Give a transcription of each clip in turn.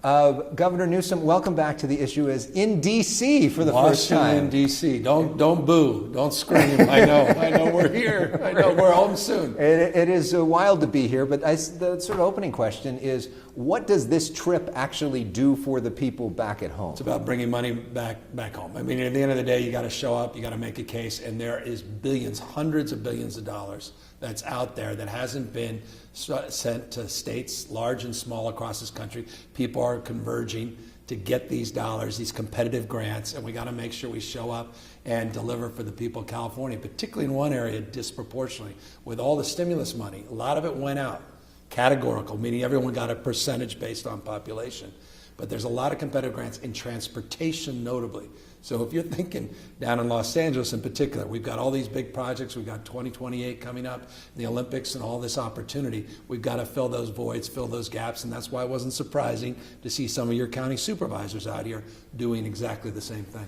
Governor Newsom, welcome back to The Issue Is in D.C. for the first time. Washington D.C. Don't boo. Don't scream. I know we're here. I know we're home soon. It is wild to be here, but the sort of opening question is, what does this trip actually do for the people back at home? It's about bringing money back home. I mean, at the end of the day, you got to show up, you got to make a case, and there is billions, hundreds of billions of dollars that's out there that hasn't been sent to states large and small across this country. People are converging to get these dollars, these competitive grants, and we got to make sure we show up and deliver for the people of California, particularly in one area disproportionately. With all the stimulus money, a lot of it went out. Categorical, meaning everyone got a percentage based on population. But there's a lot of competitive grants in transportation, notably. So if you're thinking down in Los Angeles in particular, we've got all these big projects. We've got 2028 coming up, the Olympics, and all this opportunity. We've got to fill those voids, fill those gaps, and that's why it wasn't surprising to see some of your county supervisors out here doing exactly the same thing.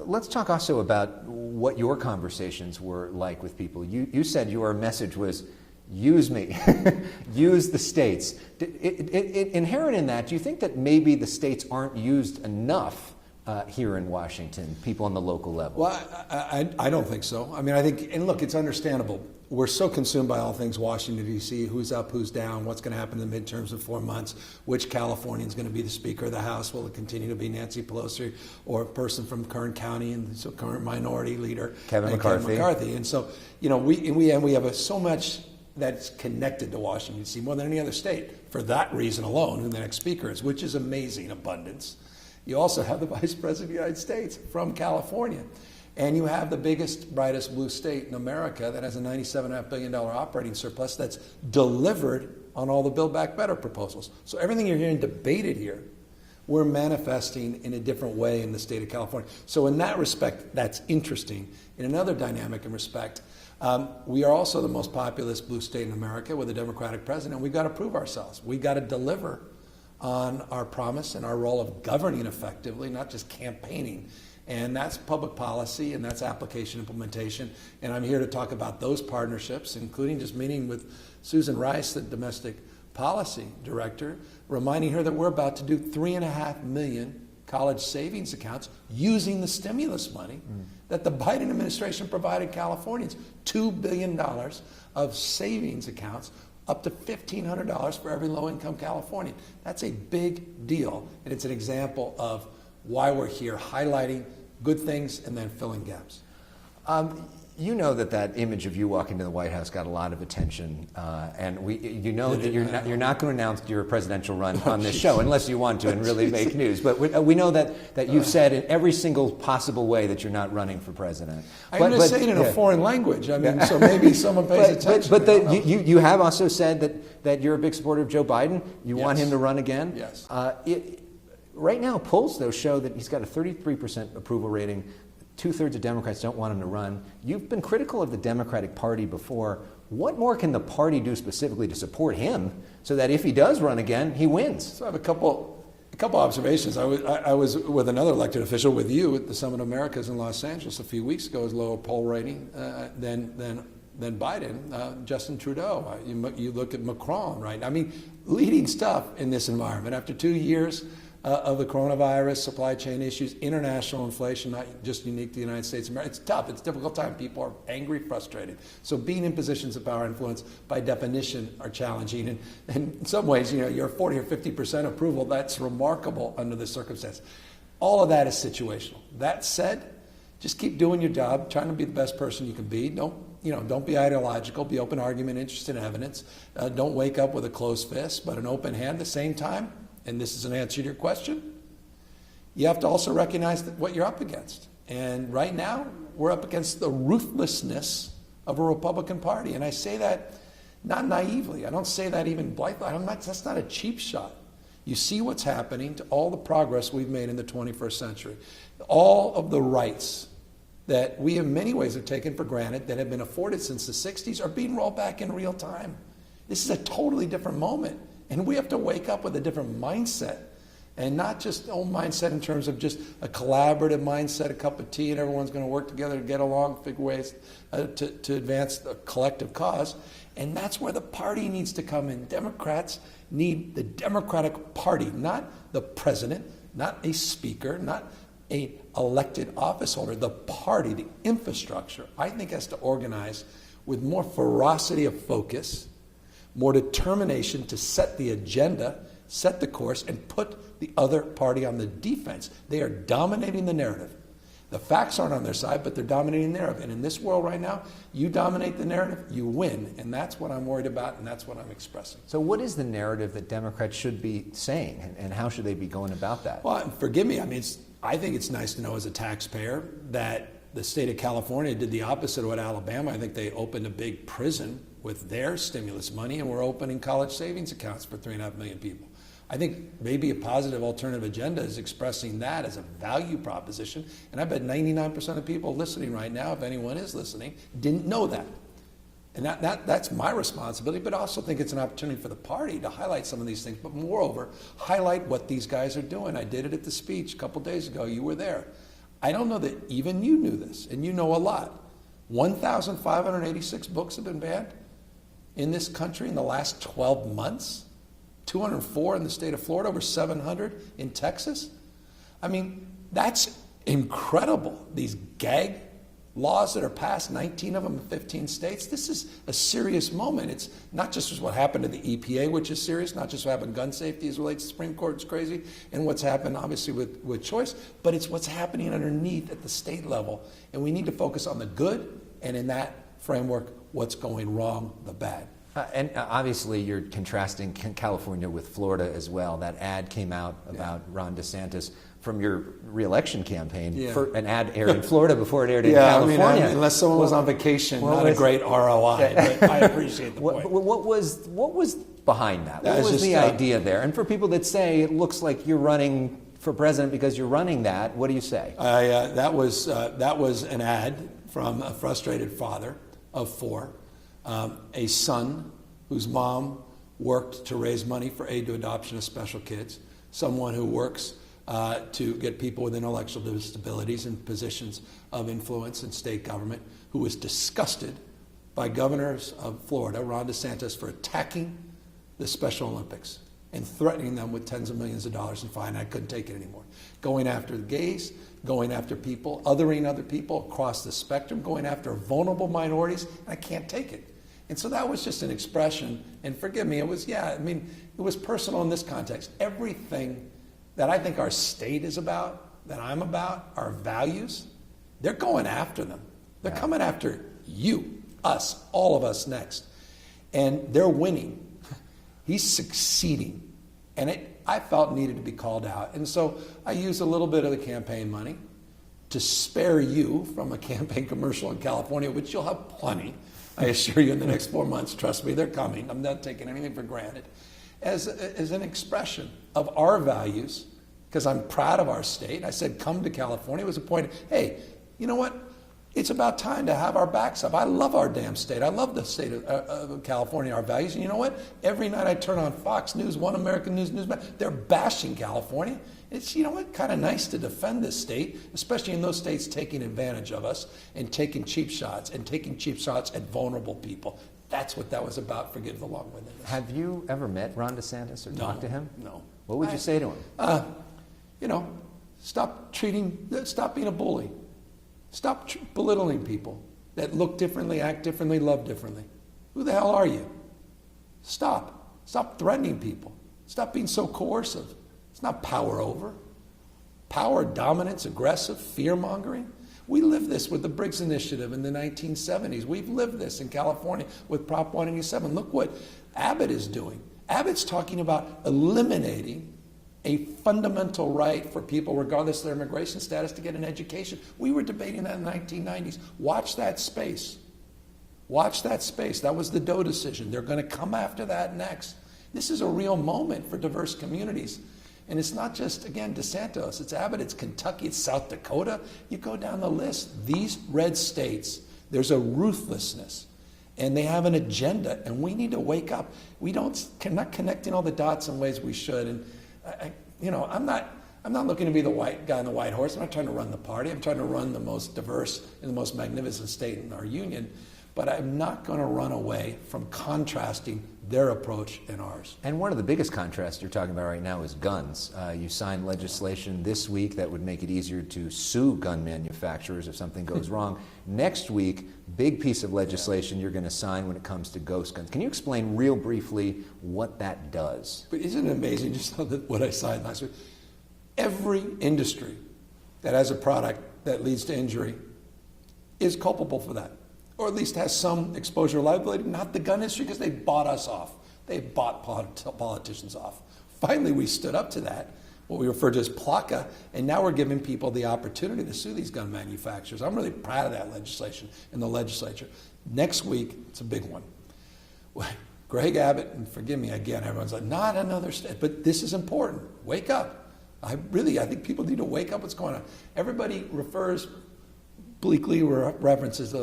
Let's talk also about what your conversations were like with people. You said your message was, use me, use the states. Inherent in that, do you think that maybe the states aren't used enough here in Washington, people on the local level? Well, I don't think so. I mean, I think, and look, it's understandable. We're so consumed by all things Washington, D.C., who's up, who's down, what's going to happen in the midterms in 4 months, which Californian is going to be the Speaker of the House, will it continue to be Nancy Pelosi or a person from Kern County and so current minority leader, Kevin McCarthy. And so, you know, we have so much that's connected to Washington, D.C., more than any other state, for that reason alone, who the next speaker is, which is amazing abundance. You also have the Vice President of the United States from California. And you have the biggest, brightest blue state in America that has a $97.5 billion operating surplus that's delivered on all the Build Back Better proposals. So everything you're hearing debated here, we're manifesting in a different way in the state of California. So in that respect, that's interesting. In another dynamic and respect, we are also the most populous blue state in America with a Democratic president, and we've got to prove ourselves. We've got to deliver on our promise and our role of governing effectively, not just campaigning. And that's public policy, and that's application implementation. And I'm here to talk about those partnerships, including just meeting with Susan Rice, the domestic policy director, reminding her that we're about to do 3.5 million college savings accounts using the stimulus money that the Biden administration provided Californians. $2 billion of savings accounts, up to $1,500 for every low-income Californian. That's a big deal, and it's an example of why we're here, highlighting good things and then filling gaps. You know that image of you walking to the White House got a lot of attention, and you know that you're not going to announce your presidential run on this show unless you want to and really make news. But we know that you've said in every single possible way that you're not running for president. I'm going to say it in a foreign language. I mean, so maybe someone pays attention. But you have also said that you're a big supporter of Joe Biden. You want him to run again. Yes. Right now, polls though show that he's got a 33% approval rating. 2/3 of Democrats don't want him to run. You've been critical of the Democratic Party before. What more can the party do specifically to support him so that if he does run again, he wins? So I have a couple observations. I was with another elected official with you at the Summit of Americas in Los Angeles a few weeks ago. His lower poll rating than Biden, Justin Trudeau. You look at Macron, right? I mean, leading stuff in this environment after 2 years of the coronavirus, supply chain issues, international inflation, not just unique to the United States of America. It's tough. It's a difficult time. People are angry, frustrated. So being in positions of power and influence, by definition, are challenging. And in some ways, you know, you're 40 or 50% approval. That's remarkable under the circumstance. All of that is situational. That said, just keep doing your job, trying to be the best person you can be. Don't be ideological. Be open argument, interested in evidence. Don't wake up with a closed fist, but an open hand at the same time. And this is an answer to your question, you have to also recognize what you're up against. And right now, we're up against the ruthlessness of a Republican Party. And I say that not naively. I don't say that even blithely. That's not a cheap shot. You see what's happening to all the progress we've made in the 21st century. All of the rights that we in many ways have taken for granted that have been afforded since the 60s are being rolled back in real time. This is a totally different moment. And we have to wake up with a different mindset And not just old mindset in terms of just a collaborative mindset, a cup of tea, and everyone's going to work together to get along, figure ways to advance the collective cause. And that's where the party needs to come in. Democrats need the Democratic Party, not the president, not a speaker, not an elected office holder. The party, the infrastructure, I think has to organize with more ferocity of focus, more determination to set the agenda, set the course, and put the other party on the defense. They are dominating the narrative. The facts aren't on their side, but they're dominating the narrative. And in this world right now, you dominate the narrative, you win. And that's what I'm worried about, and that's what I'm expressing. So what is the narrative that Democrats should be saying, and how should they be going about that? Well, forgive me. I mean, I think it's nice to know as a taxpayer that the state of California did the opposite of what Alabama. I think they opened a big prison with their stimulus money, and we're opening college savings accounts for 3.5 million people. I think maybe a positive alternative agenda is expressing that as a value proposition. And I bet 99% of people listening right now, if anyone is listening, didn't know that. And that's my responsibility, but I also think it's an opportunity for the party to highlight some of these things, but moreover, highlight what these guys are doing. I did it at the speech a couple days ago. You were there. I don't know that even you knew this, and you know a lot. 1,586 books have been banned in this country in the last 12 months. 204 in the state of Florida, over 700 in Texas. I mean, that's incredible. These gag laws that are passed, 19 of them in 15 states. This is a serious moment. It's not just what happened to the EPA, which is serious, not just what happened to gun safety as relates to the Supreme Court, it's crazy, and what's happened obviously with choice, but it's what's happening underneath at the state level. And we need to focus on the good, and in that framework, what's going wrong, the bad. And obviously you're contrasting California with Florida as well. That ad came out about Ron DeSantis from your re-election campaign. Yeah. An ad aired in Florida before it aired in California. I mean, unless someone was on vacation, not a great ROI, but I appreciate the point. What was behind that? What was the idea there? And for people that say it looks like you're running for president because you're running that, what do you say? That was an ad from a frustrated father of 4. A son whose mom worked to raise money for aid to adoption of special kids, someone who works to get people with intellectual disabilities in positions of influence in state government, who was disgusted by governors of Florida, Ron DeSantis, for attacking the Special Olympics and threatening them with tens of millions of dollars in fine. I couldn't take it anymore. Going after the gays, going after people, othering other people across the spectrum, going after vulnerable minorities, and I can't take it. And so that was just an expression, and forgive me, it was personal in this context. Everything that I think our state is about, that I'm about, our values, they're going after them. They're coming after you, us, all of us next. And they're winning. He's succeeding. And I felt needed to be called out. And so I used a little bit of the campaign money to spare you from a campaign commercial in California, which you'll have plenty. I assure you in the next 4 months, trust me, they're coming. I'm not taking anything for granted. As an expression of our values, because I'm proud of our state. I said, come to California. It was a point, hey, you know what? It's about time to have our backs up. I love our damn state. I love the state of California, our values. And you know what? Every night I turn on Fox News, One American News, they're bashing California. It's, you know what, kind of nice to defend this state, especially in those states taking advantage of us and taking cheap shots at vulnerable people. That's what that was about. Forgive the long-windedness. Have you ever met Ron DeSantis or talked to him? No. What would you say to him? Stop being a bully. Stop belittling people that look differently, act differently, love differently. Who the hell are you? Stop. Stop threatening people. Stop being so coercive. It's not power over. Power, dominance, aggressive, fear-mongering. We lived this with the Briggs Initiative in the 1970s. We've lived this in California with Prop 187. Look what Abbott is doing. Abbott's talking about eliminating a fundamental right for people, regardless of their immigration status, to get an education. We were debating that in the 1990s. Watch that space. Watch that space. That was the Doe decision. They're going to come after that next. This is a real moment for diverse communities. And it's not just, again, DeSantis. It's Abbott. It's Kentucky. It's South Dakota. You go down the list. These red states, there's a ruthlessness. And they have an agenda. And we need to wake up. We're not connecting all the dots in ways we should. And I'm not looking to be the white guy on the white horse. I'm not trying to run the party. I'm trying to run the most diverse and the most magnificent state in our union. But I'm not going to run away from contrasting their approach and ours. And one of the biggest contrasts you're talking about right now is guns. You signed legislation this week that would make it easier to sue gun manufacturers if something goes wrong. Next week, big piece of legislation you're going to sign when it comes to ghost guns. Can you explain real briefly what that does? But isn't it amazing just what I signed last week? Every industry that has a product that leads to injury is culpable for that, or at least has some exposure liability, not the gun industry, because they bought us off. They bought politicians off. Finally, we stood up to that, what we refer to as PLACA, and now we're giving people the opportunity to sue these gun manufacturers. I'm really proud of that legislation in the legislature. Next week, it's a big one. Greg Abbott, and forgive me again, everyone's like, not another state, but this is important. Wake up. I think people need to wake up what's going on. Everybody refers bleakly references,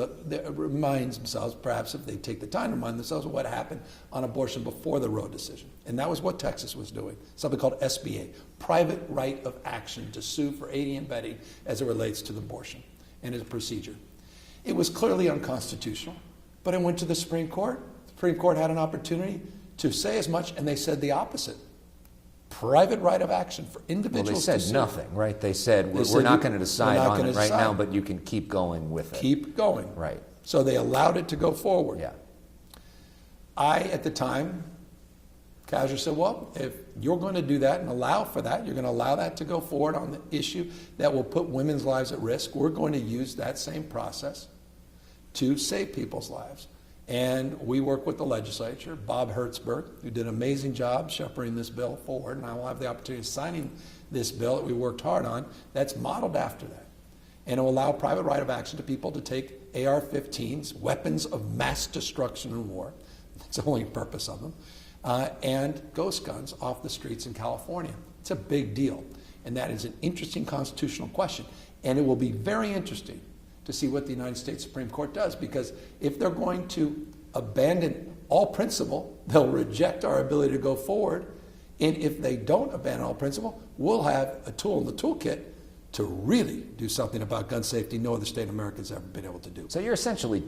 reminds themselves, perhaps if they take the time to remind themselves of what happened on abortion before the Roe decision. And that was what Texas was doing, something called SBA, private right of action to sue for aiding and abetting as it relates to the abortion and its procedure. It was clearly unconstitutional, but it went to the Supreme Court. The Supreme Court had an opportunity to say as much, and they said the opposite. Private right of action for individuals. Well, they said nothing, right? They said, we're not going to decide on it right now, but you can keep going with it. Keep going. Right. So they allowed it to go forward. Yeah. I, at the time, casually said, well, if you're going to do that and allow for that, you're going to allow that to go forward on the issue that will put women's lives at risk, we're going to use that same process to save people's lives. And we work with the legislature, Bob Hertzberg, who did an amazing job shepherding this bill forward, and I will have the opportunity of signing this bill that we worked hard on, that's modeled after that. And it will allow private right of action to people to take AR-15s, weapons of mass destruction and war, that's the only purpose of them, and ghost guns off the streets in California. It's a big deal, and that is an interesting constitutional question. And it will be very interesting to see what the United States Supreme Court does, because if they're going to abandon all principle, they'll reject our ability to go forward, and if they don't abandon all principle, we'll have a tool in the toolkit to really do something about gun safety no other state in America has ever been able to do. So you're essentially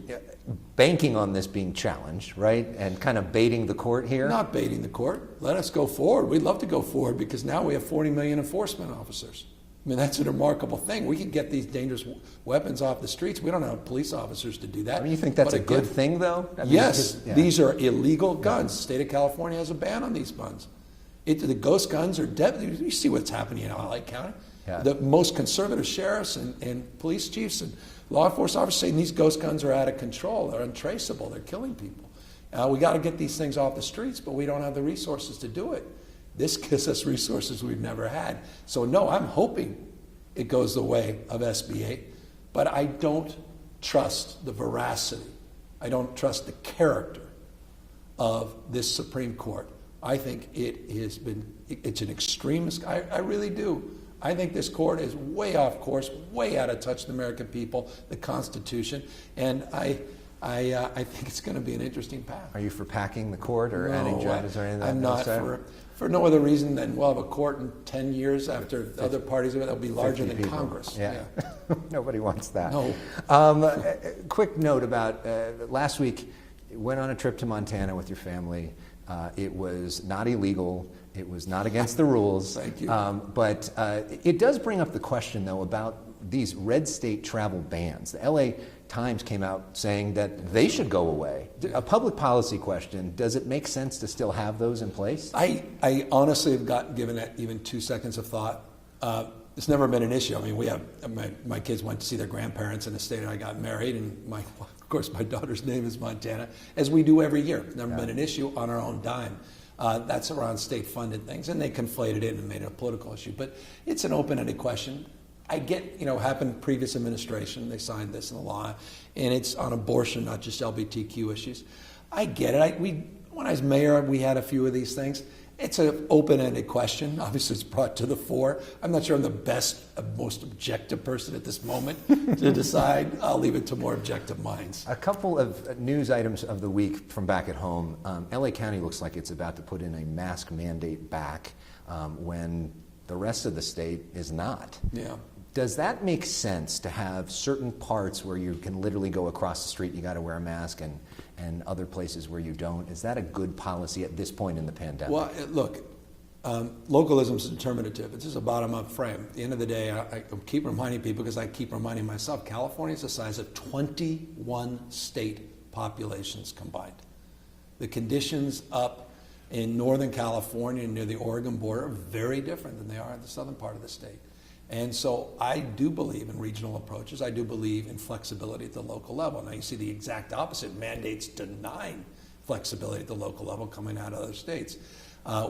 banking on this being challenged, right, and kind of baiting the court here? Not baiting the court. Let us go forward. We'd love to go forward because now we have 40 million enforcement officers. I mean, that's a remarkable thing. We can get these dangerous weapons off the streets. We don't have police officers to do that. I mean, you think that's a good thing, though? I mean, yes. These are illegal guns. The state of California has a ban on these guns. The ghost guns are deadly. You see what's happening in LA County. Yeah. The most conservative sheriffs and police chiefs and law enforcement officers saying these ghost guns are out of control. They're untraceable. They're killing people. We got to get these things off the streets, but we don't have the resources to do it. This gives us resources we've never had. So no, I'm hoping it goes the way of SB8, but I don't trust the veracity. I don't trust the character of this Supreme Court. I think it's an extremist. I really do. I think this court is way off course, way out of touch with the American people, the Constitution, and I think it's going to be an interesting path. Are you for packing the court or adding judges or anything? I'm not for no other reason than we'll have a court in 10 years after other parties that'll be larger than people. Congress. Yeah. Nobody wants that. No. Quick note about last week, you went on a trip to Montana with your family. It was not illegal. It was not against the rules. Thank you. But it does bring up the question, though, about these red state travel bans. The LA Times came out saying that they should go away. A public policy question, does it make sense to still have those in place? I honestly have given that even 2 seconds of thought. It's never been an issue. I mean, we have, my kids went to see their grandparents in the state and I got married, and of course my daughter's name is Montana, as we do every year. Never been an issue on our own dime. That's around state-funded things, and they conflated it and made it a political issue. But it's an open-ended question. I get, happened previous administration, they signed this in the law, and it's on abortion, not just LGBTQ issues. I get it. When I was mayor, we had a few of these things. It's an open-ended question. Obviously, it's brought to the fore. I'm not sure I'm the best, most objective person at this moment to decide. I'll leave it to more objective minds. A couple of news items of the week from back at home. LA County looks like it's about to put in a mask mandate back when The rest of the state is not. Yeah. Does that make sense to have certain parts where you can literally go across the street, you got to wear a mask, and other places where you don't? Is that a good policy at this point in the pandemic? Well, look, localism is determinative. It's just a bottom-up frame. At the end of the day, I keep reminding people, because I keep reminding myself, California is the size of 21 state populations combined. The conditions up in Northern California near the Oregon border are very different than they are in the southern part of the state. And so I do believe in regional approaches. I do believe in flexibility at the local level. Now you see the exact opposite, mandates denying flexibility at the local level coming out of other states.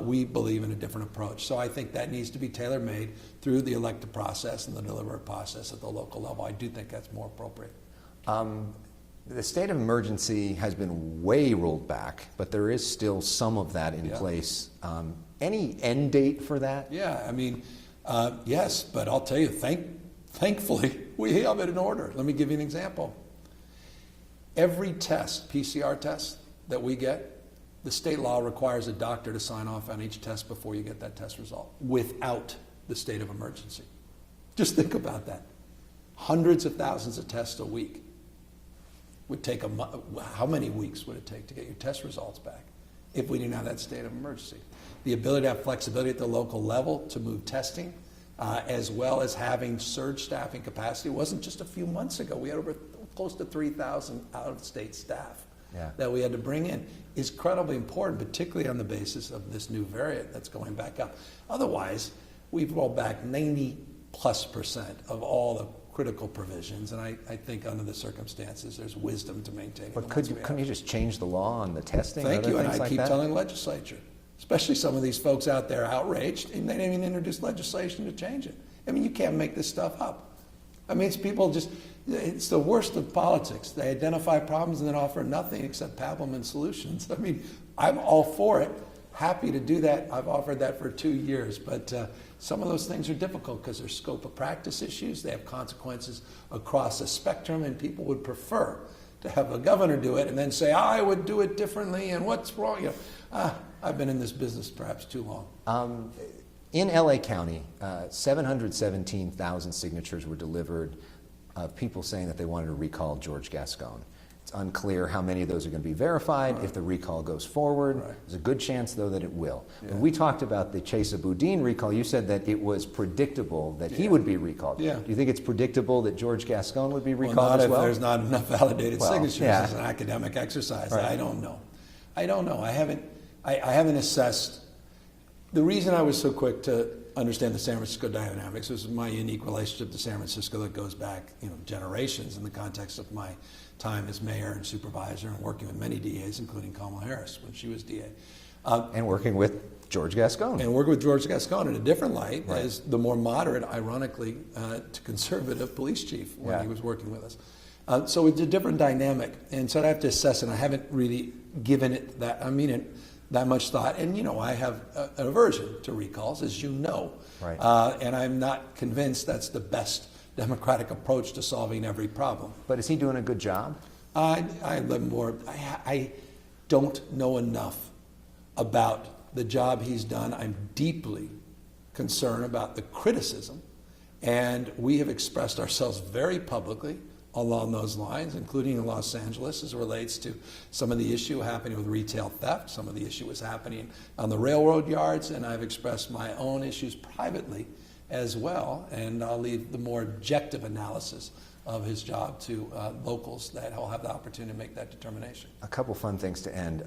We believe in a different approach. So I think that needs to be tailor-made through the elected process and the deliberative process at the local level. I do think that's more appropriate. The state of emergency has been way rolled back, but there is still some of that in place. Any end date for that? Yeah, I mean, yes, but I'll tell you, thankfully, we have it in order. Let me give you an example. Every test, PCR test that we get, the state law requires a doctor to sign off on each test before you get that test result, without the state of emergency. Just think about that. Hundreds of thousands of tests a week. Would take how many weeks would it take to get your test results back if we didn't have that state of emergency? The ability to have flexibility at the local level to move testing, as well as having surge staffing capacity. It wasn't just a few months ago. We had over close to 3,000 out-of-state staff that we had to bring in. Is incredibly important, particularly on the basis of this new variant that's going back up. Otherwise, we've rolled back 90+% of all the critical provisions, and I think under the circumstances, there's wisdom to maintain. But couldn't you just change the law on the testing? Thank you, and I like keep that? telling legislature, especially some of these folks out there outraged, and they didn't even introduce legislation to change it. I mean, you can't make this stuff up. I mean, it's the worst of politics. They identify problems and then offer nothing except pablum and solutions. I mean, I'm all for it. Happy to do that. I've offered that for 2 years, but some of those things are difficult because there's scope of practice issues. They have consequences across a spectrum, and people would prefer to have a governor do it and then say, I would do it differently, and what's wrong? You know, I've been in this business perhaps too long. In LA County, 717,000 signatures were delivered of people saying that they wanted to recall George Gascon. It's unclear how many of those are going to be verified if the recall goes forward. There's a good chance, though, that it will. When we talked about the Chesa Boudin recall, you said that it was predictable that he would be recalled. Do you think it's predictable that George Gascon would be recalled as well? Not if there's not enough validated signatures as an academic exercise. I don't know. I haven't assessed. The reason I was so quick to understand the San Francisco dynamics was my unique relationship to San Francisco that goes back, generations in the context of my time as mayor and supervisor and working with many DAs, including Kamala Harris when she was DA. And working with George Gascon. And working with George Gascon in a different light as the more moderate, ironically, to conservative police chief when he was working with us. So it's a different dynamic. And so I have to assess it. I haven't really given it that much thought. And, I have an aversion to recalls, as you know. And I'm not convinced that's the best democratic approach to solving every problem. But is he doing a good job? I don't know enough about the job he's done. I'm deeply concerned about the criticism, and we have expressed ourselves very publicly along those lines, including in Los Angeles as it relates to some of the issue happening with retail theft. Some of the issue was happening on the railroad yards, and I've expressed my own issues privately as well, and I'll leave the more objective analysis of his job to locals that will have the opportunity to make that determination. A couple fun things to end.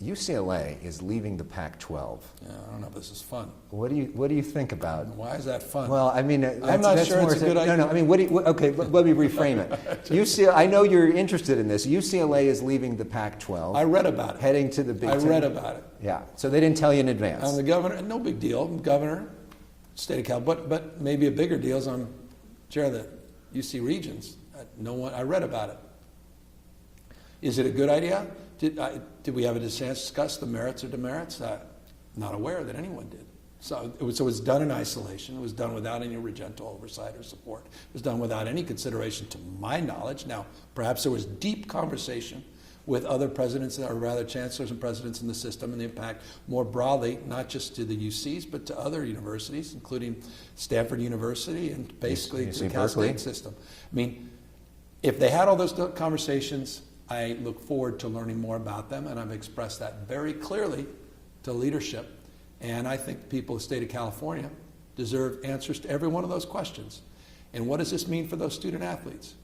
UCLA is leaving the Pac-12. Yeah, I don't know if this is fun. What do you think about? Why is that fun? Well, I mean, I'm not sure it's a good idea. No, I mean, okay, let me reframe it. I know you're interested in this. UCLA is leaving the Pac-12. I read about it. Heading to the Big Ten. I read about it. Yeah, so they didn't tell you in advance. I'm the governor. No big deal. I'm governor, state of California. But maybe a bigger deal is I'm chair of the UC Regents. I read about it. Is it a good idea? Did we have a chance to discuss the merits or demerits? Not aware that anyone did. So it was done in isolation. It was done without any Regento oversight or support. It was done without any consideration to my knowledge. Now, perhaps there was deep conversation with other presidents, or rather chancellors and presidents in the system, and the impact more broadly, not just to the UCs, but to other universities, including Stanford University and basically to the Cal State system. I mean, if they had all those conversations, I look forward to learning more about them, and I've expressed that very clearly to leadership. And I think the people of the state of California deserve answers to every one of those questions. And what does this mean for those student athletes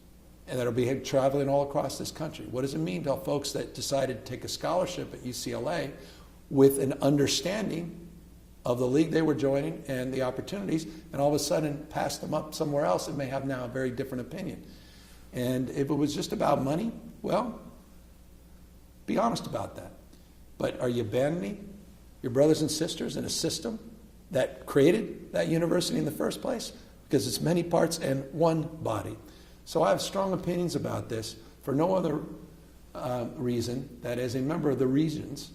and that'll be traveling all across this country? What does it mean to folks that decided to take a scholarship at UCLA with an understanding of the league they were joining and the opportunities, and all of a sudden pass them up somewhere else and may have now a very different opinion? And if it was just about money, well, be honest about that. But are you abandoning your brothers and sisters in a system that created that university in the first place? Because it's many parts and one body. So I have strong opinions about this for no other reason that as a member of the Regents,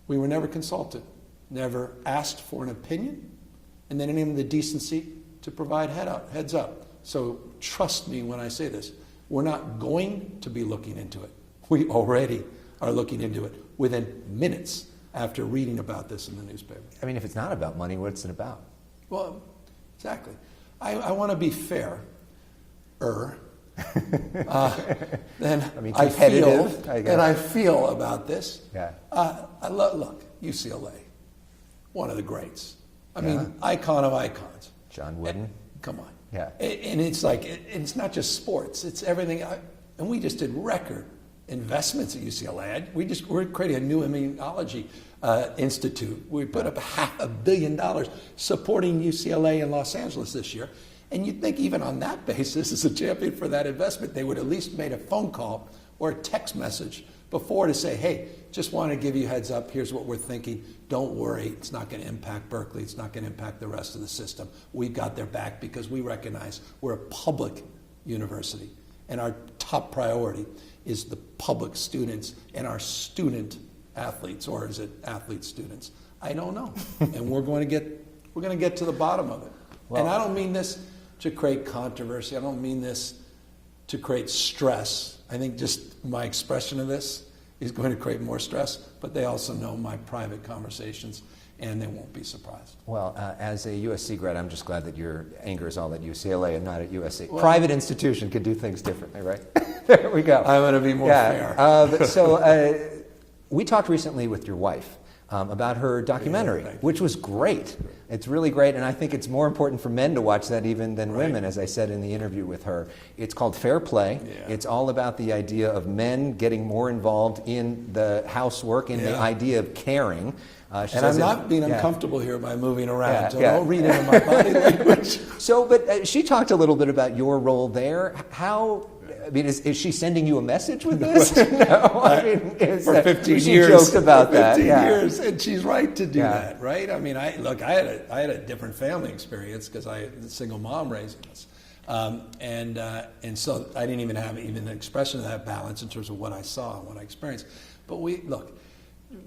we were never consulted, never asked for an opinion, and then even the decency to provide heads up. So trust me when I say this. We're not going to be looking into it. We already are looking into it within minutes after reading about this in the newspaper. I mean, if it's not about money, what's it about? Well, exactly. I want to be fair. Then I feel about this. Yeah. Look, UCLA, one of the greats. I mean, icon of icons. John Wooden. Come on. Yeah. And it's like, it's not just sports, it's everything. And we just did record investments at UCLA. We're creating a new immunology institute. We put up $500 million supporting UCLA in Los Angeles this year. And you'd think even on that basis, as a champion for that investment, they would at least made a phone call or a text message before to say, hey, just want to give you a heads up, here's what we're thinking. Don't worry, it's not going to impact Berkeley, it's not going to impact the rest of the system. We've got their back because we recognize we're a public university. And our top priority is the public students and our student athletes, or is it athlete students? I don't know. And we're going to get to the bottom of it. Well, and I don't mean this to create controversy. I don't mean this to create stress. I think just my expression of this is going to create more stress, but they also know my private conversations, and they won't be surprised. Well, as a USC grad, I'm just glad that your anger is all at UCLA and not at USC. Well, private institution could do things differently, right? There we go. I'm going to be more fair. So we talked recently with your wife about her documentary, which was great. It's really great, and I think it's more important for men to watch that even than women, as I said in the interview with her. It's called Fair Play. Yeah. It's all about the idea of men getting more involved in the housework, in the idea of caring. And I'm not being uncomfortable here by moving around, so don't read into my body language. So, but she talked a little bit about your role there. How... I mean, is she sending you a message with this? No, I mean, for 15 years. She joked about that. 15 years, and she's right to do that, right? I mean, I had a different family experience because I had a single mom raising us, and so I didn't even have an expression of that balance in terms of what I saw and what I experienced. But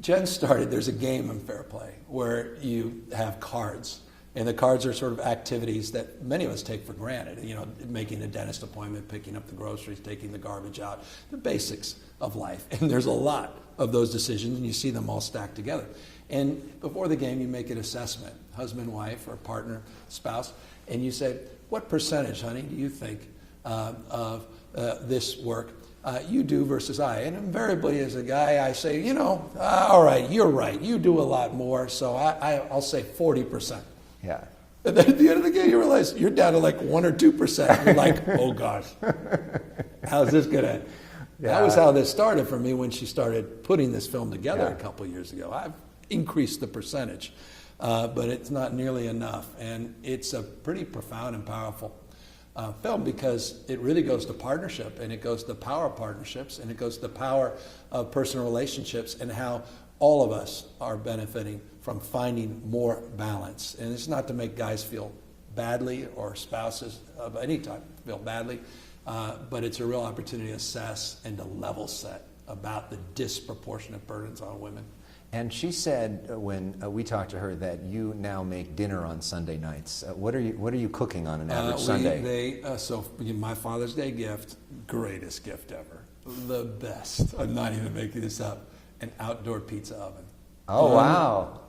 Jen started. There's a game in Fair Play where you have cards. And the cards are sort of activities that many of us take for granted. You know, making a dentist appointment, picking up the groceries, taking the garbage out, the basics of life. And there's a lot of those decisions, and you see them all stacked together. And before the game, you make an assessment, husband, wife, or partner, spouse, and you say, what percentage, honey, do you think of this work you do versus I? And invariably, as a guy, I say, all right, you're right. You do a lot more, so I'll say 40%. Yeah. And then at the end of the game, you realize you're down to like 1 or 2%. You're like, oh gosh, how's this going to end? That was how this started for me when she started putting this film together a couple of years ago. I've increased the percentage, but it's not nearly enough. And it's a pretty profound and powerful film because it really goes to partnership, and it goes to the power of partnerships, and it goes to the power of personal relationships and how all of us are benefiting from finding more balance. And it's not to make guys feel badly or spouses of any type feel badly, but it's a real opportunity to assess and to level set about the disproportionate burdens on women. And she said when we talked to her that you now make dinner on Sunday nights. What are you cooking on an average Sunday? So my Father's Day gift, greatest gift ever. the best. I'm not even making this up. An outdoor pizza oven. Oh, wow.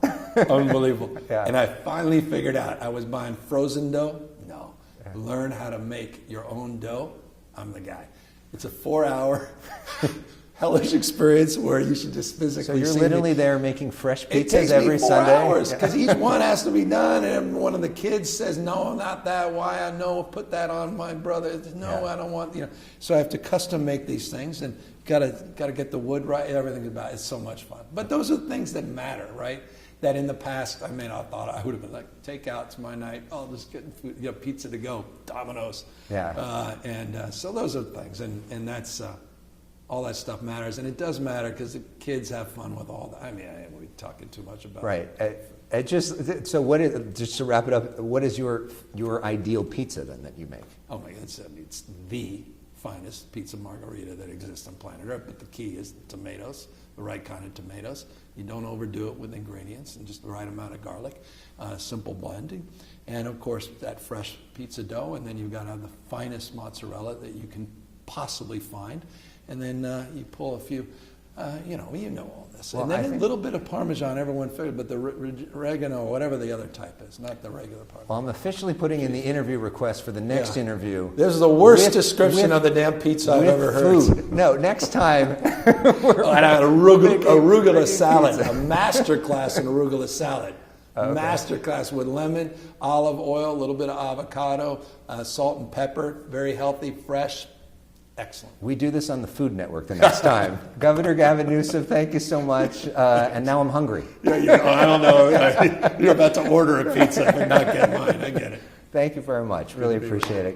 Unbelievable. Yeah. And I finally figured out I was buying frozen dough. No. Yeah. Learn how to make your own dough. I'm the guy. It's a 4-hour hellish experience where you should just physically So you're see literally me. there making fresh It pizzas takes every me 4 Sunday? hours because each one has to be done, and one of the kids says, "No, not that. Why? I know. Put that on my brother. No, I don't want." So I have to custom make these things, and gotta get the wood right. Everything about it's so much fun. But those are the things that matter, right? That in the past I may not have thought I would have been like, takeout's my night. I'll just get food, pizza to go, Domino's. Yeah. So those are the things, and that's. All that stuff matters, and it does matter because the kids have fun with all that. I mean, we're talking too much about right. So what is, just to wrap it up, what is your ideal pizza then that you make? Oh my God, it's the finest pizza margarita that exists on planet Earth, but the key is tomatoes, the right kind of tomatoes. You don't overdo it with ingredients, and just the right amount of garlic, simple blending, and of course that fresh pizza dough, and then you've got to have the finest mozzarella that you can possibly find. And then you pull a few, you know all this. Well, and then a little bit of Parmesan, everyone figured, but the oregano, whatever the other type is, not the regular Parmesan. Well, I'm officially putting in the interview request for the next interview. This is the worst description of the damn pizza I've ever heard. No, next time. I had arugula salad, a master class in arugula salad. Okay. Master class with lemon, olive oil, a little bit of avocado, salt and pepper, very healthy, fresh. Excellent. We do this on the Food Network the next time. Governor Gavin Newsom, thank you so much. And now I'm hungry. I don't know. You're about to order a pizza but not get mine. I get it. Thank you very much. Really appreciate it.